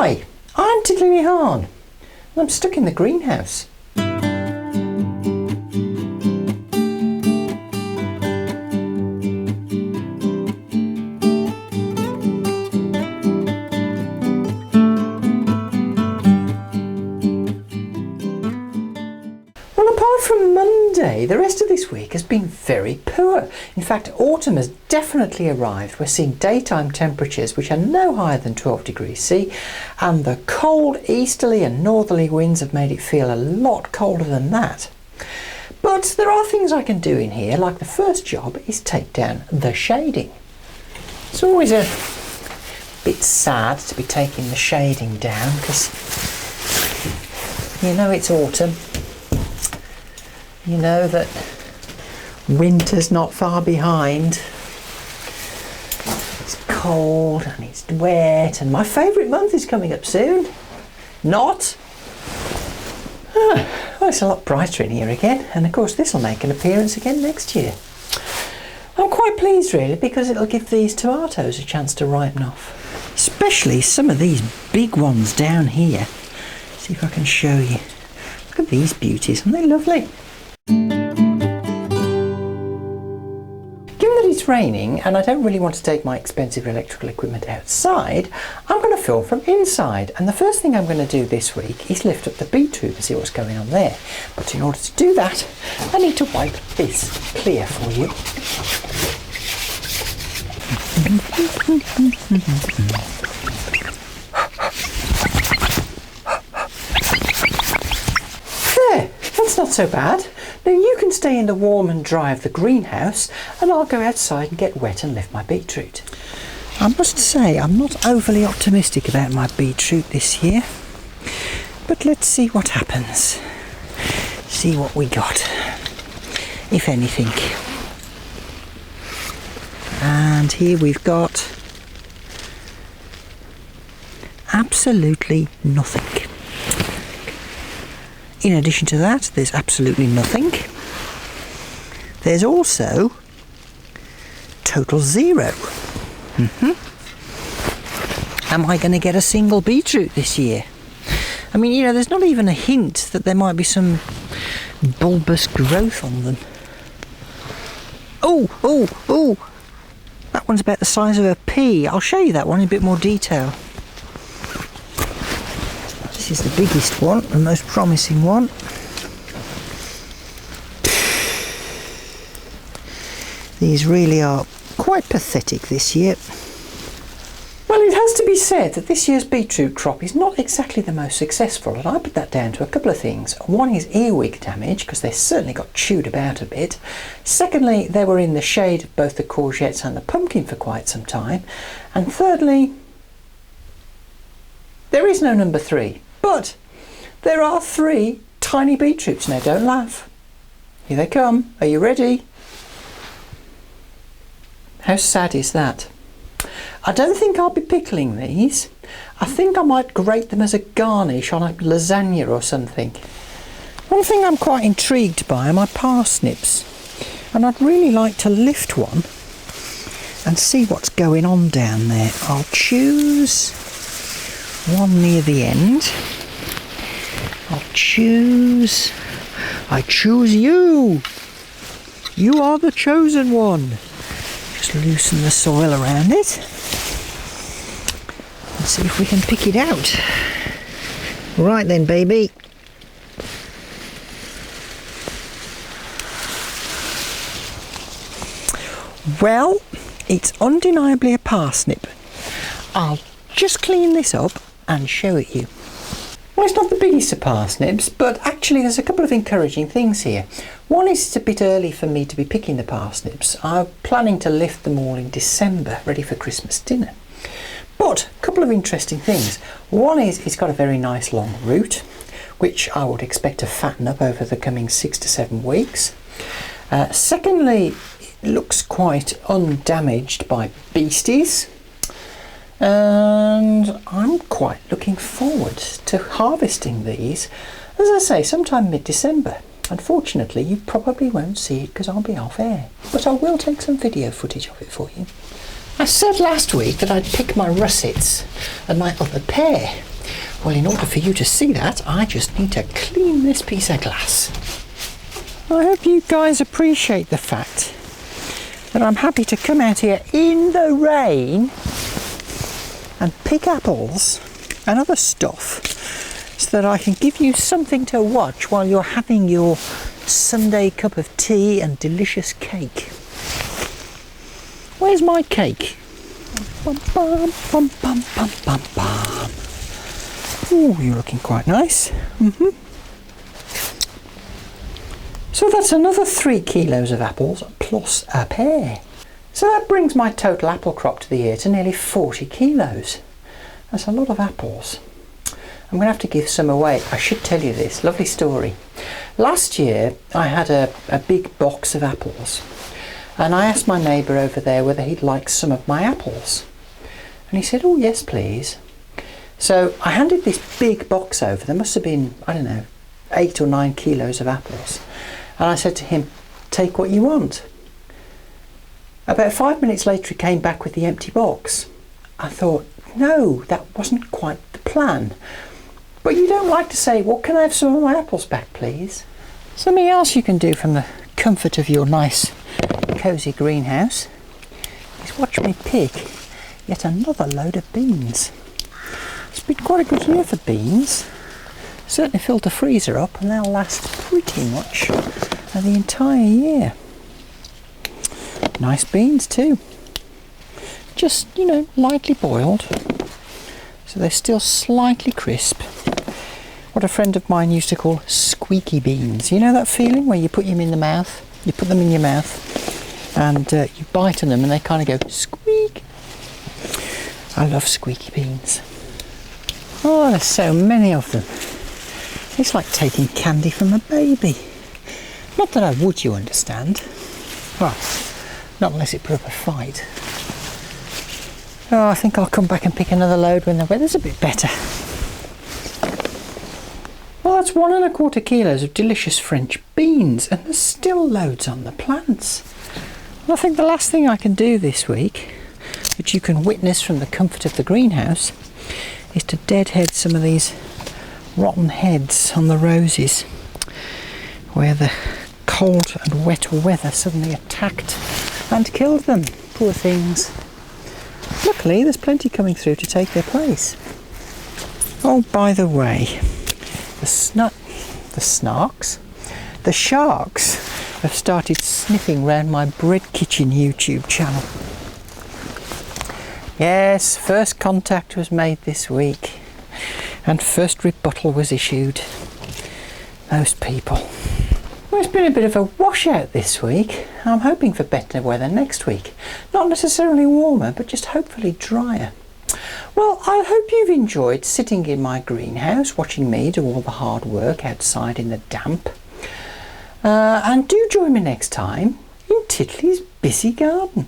Hi, I'm Titli Nihaan, and I'm stuck in the greenhouse. Well, apart from Monday, the rest of this week has been very poor. In fact, autumn has definitely arrived. We're seeing daytime temperatures which are no higher than 12 degrees C, and the cold easterly and northerly winds have made it feel a lot colder than that. But there are things I can do in here, like the first job is take down the shading. It's always a bit sad to be taking the shading down because you know it's autumn. You know that winter's not far behind. It's cold and it's wet, and my favourite month is coming up soon. Not? Well, it's a lot brighter in here again, and of course this will make an appearance again next year. I'm quite pleased really, because it'll give these tomatoes a chance to ripen off. Especially some of these big ones down here. See if I can show you. Look at these beauties, aren't they lovely? Given that it's raining and I don't really want to take my expensive electrical equipment outside, I'm going to film from inside, and the first thing I'm going to do this week is lift up the beetroot and see what's going on there. But in order to do that, I need to wipe this clear for you. There, that's not so bad. Now you can stay in the warm and dry of the greenhouse, and I'll go outside and get wet and lift my beetroot. I must say I'm not overly optimistic about my beetroot this year, but let's see what happens. See what we got, if anything. And here we've got absolutely nothing. In addition to that, there's absolutely nothing. There's also total zero. Am I going to get a single beetroot this year? I mean, you know, there's not even a hint that there might be some bulbous growth on them. Oh! That one's about the size of a pea. I'll show you that one in a bit more detail. This is the biggest one, the most promising one. These really are quite pathetic this year. Well, it has to be said that this year's beetroot crop is not exactly the most successful, and I put that down to a couple of things. One is earwig damage, because they certainly got chewed about a bit. Secondly, they were in the shade of both the courgettes and the pumpkin for quite some time. And thirdly, there is no number 3. But there are 3 tiny beetroots. Now don't laugh. Here they come. Are you ready? How sad is that? I don't think I'll be pickling these. I think I might grate them as a garnish on a lasagna or something. One thing I'm quite intrigued by are my parsnips, and I'd really like to lift one and see what's going on down there. I'll choose one near the end. I choose you. You are the chosen one. Just loosen the soil around it and see if we can pick it out. Right then, baby. Well, it's undeniably a parsnip. I'll just clean this up and show it you. Well, it's not the biggest of parsnips, but actually there's a couple of encouraging things here. One is it's a bit early for me to be picking the parsnips. I'm planning to lift them all in December, ready for Christmas dinner. But a couple of interesting things. One is it's got a very nice long root, which I would expect to fatten up over the coming 6 to 7 weeks. Secondly, it looks quite undamaged by beasties. And I'm quite looking forward to harvesting these, as I say, sometime mid-December. Unfortunately, you probably won't see it because I'll be off air, but I will take some video footage of it for you. I said last week that I'd pick my russets and my other pair, Well, in order for you to see that, I just need to clean this piece of glass. I hope you guys appreciate the fact that I'm happy to come out here in the rain and pick apples and other stuff so that I can give you something to watch while you're having your Sunday cup of tea and delicious cake. Where's my cake? Bum, bum, bum, bum, bum, bum, bum. Ooh, you're looking quite nice. So that's another 3 kilos of apples plus a pear. So that brings my total apple crop to the year to nearly 40 kilos. That's a lot of apples. I'm going to have to give some away. I should tell you this lovely story. Last year I had a big box of apples, and I asked my neighbour over there whether he'd like some of my apples, and he said, oh yes please. So I handed this big box over. There must have been, I don't know, 8 or 9 kilos of apples, and I said to him, take what you want. About 5 minutes later he came back with the empty box. I thought, no, that wasn't quite the plan. But you don't like to say, well, can I have some of my apples back, please? Something else you can do from the comfort of your nice, cosy greenhouse is watch me pick yet another load of beans. It's been quite a good year for beans. Certainly filled the freezer up, and they'll last pretty much the entire year. Nice beans too. Just, you know, lightly boiled, so they're still slightly crisp. What a friend of mine used to call squeaky beans. You know that feeling where you put them in the mouth, you put them in your mouth, and you bite on them and they kind of go squeak. I love squeaky beans. Oh, there's so many of them. It's like taking candy from a baby. Not that I would, you understand. Well, not unless it put up a fight. Oh, I think I'll come back and pick another load when the weather's a bit better. Well, that's 1 1/4 kilos of delicious French beans, and there's still loads on the plants. Well, I think the last thing I can do this week, which you can witness from the comfort of the greenhouse, is to deadhead some of these rotten heads on the roses, where the cold and wet weather suddenly attacked and killed them. Poor things. Luckily, there's plenty coming through to take their place. Oh, by the way, the sharks have started sniffing round my bread kitchen YouTube channel. Yes, first contact was made this week, and first rebuttal was issued. Those people. Well, it's been a bit of a washout this week. I'm hoping for better weather next week. Not necessarily warmer, but just hopefully drier. Well, I hope you've enjoyed sitting in my greenhouse, watching me do all the hard work outside in the damp. And do join me next time in Titli's busy garden.